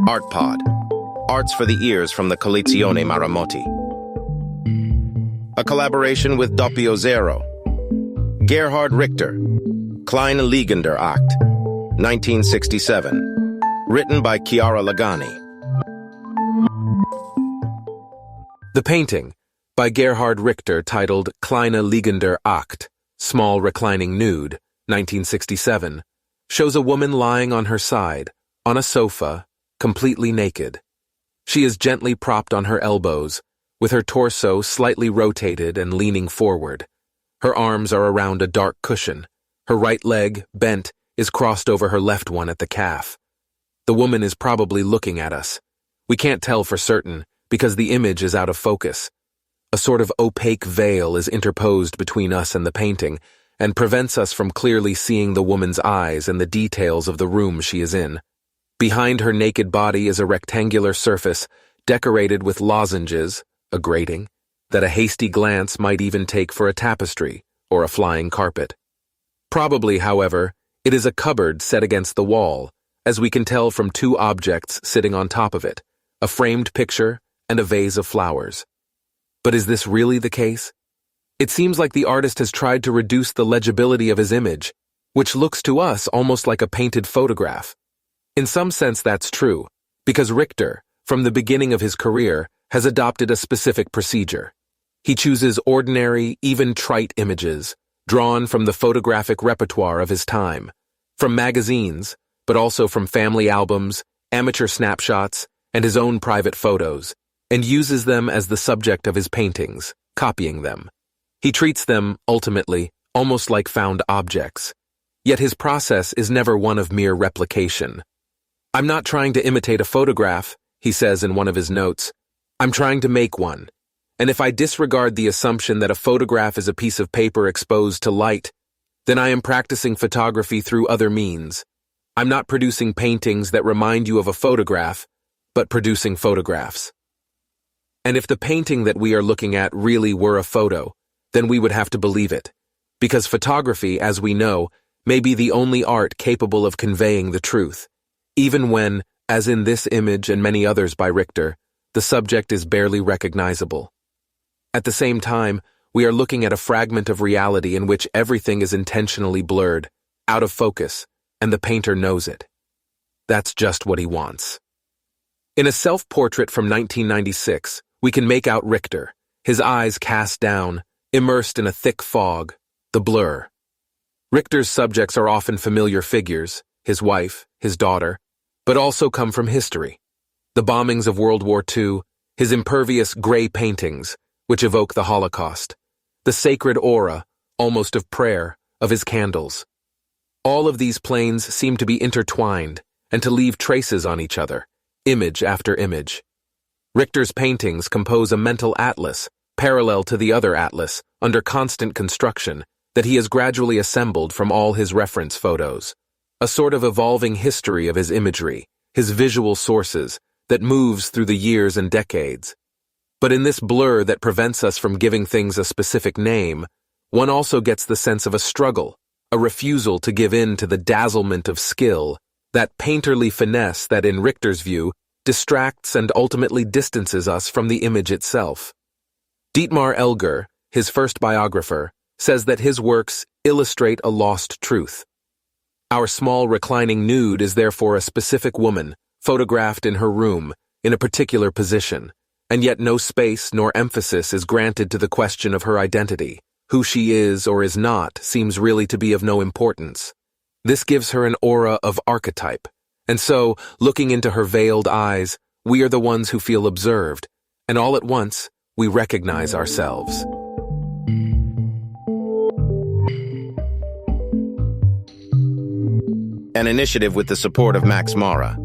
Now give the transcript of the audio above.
Artpod. Arts for the Ears from the Collezione Maramotti. A collaboration with Doppiozero. Gerhard Richter. Kleiner Liegender Akt. 1967. Written by Chiara Lagani. The painting, by Gerhard Richter, titled Kleiner Liegender Akt, Small Reclining Nude, 1967, shows a woman lying on her side, on a sofa, completely naked. She is gently propped on her elbows, with her torso slightly rotated and leaning forward. Her arms are around a dark cushion. Her right leg, bent, is crossed over her left one at the calf. The woman is probably looking at us. We can't tell for certain, because the image is out of focus. A sort of opaque veil is interposed between us and the painting, and prevents us from clearly seeing the woman's eyes and the details of the room she is in. Behind her naked body is a rectangular surface decorated with lozenges, a grating, that a hasty glance might even take for a tapestry or a flying carpet. Probably, however, it is a cupboard set against the wall, as we can tell from two objects sitting on top of it, a framed picture and a vase of flowers. But is this really the case? It seems like the artist has tried to reduce the legibility of his image, which looks to us almost like a painted photograph. In some sense that's true, because Richter, from the beginning of his career, has adopted a specific procedure. He chooses ordinary, even trite images, drawn from the photographic repertoire of his time, from magazines, but also from family albums, amateur snapshots, and his own private photos, and uses them as the subject of his paintings, copying them. He treats them, ultimately, almost like found objects. Yet his process is never one of mere replication. "I'm not trying to imitate a photograph," he says in one of his notes. "I'm trying to make one. And if I disregard the assumption that a photograph is a piece of paper exposed to light, then I am practicing photography through other means. I'm not producing paintings that remind you of a photograph, but producing photographs." And if the painting that we are looking at really were a photo, then we would have to believe it, because photography, as we know, may be the only art capable of conveying the truth, even when, as in this image and many others by Richter, the subject is barely recognizable. At the same time, we are looking at a fragment of reality in which everything is intentionally blurred, out of focus, and the painter knows it. That's just what he wants. In a self-portrait from 1996, we can make out Richter, his eyes cast down, immersed in a thick fog, the blur. Richter's subjects are often familiar figures, his wife, his daughter, but also come from history. The bombings of World War II, his impervious gray paintings, which evoke the Holocaust, the sacred aura, almost of prayer, of his candles. All of these planes seem to be intertwined and to leave traces on each other, image after image. Richter's paintings compose a mental atlas, parallel to the other atlas, under constant construction, that he has gradually assembled from all his reference photos. A sort of evolving history of his imagery, his visual sources, that moves through the years and decades. But in this blur that prevents us from giving things a specific name, one also gets the sense of a struggle, a refusal to give in to the dazzlement of skill, that painterly finesse that, in Richter's view, distracts and ultimately distances us from the image itself. Dietmar Elger, his first biographer, says that his works illustrate a lost truth. Our small reclining nude is therefore a specific woman, photographed in her room, in a particular position, and yet no space nor emphasis is granted to the question of her identity. Who she is or is not seems really to be of no importance. This gives her an aura of archetype, and so, looking into her veiled eyes, we are the ones who feel observed, and all at once, we recognize ourselves. An initiative with the support of Max Mara.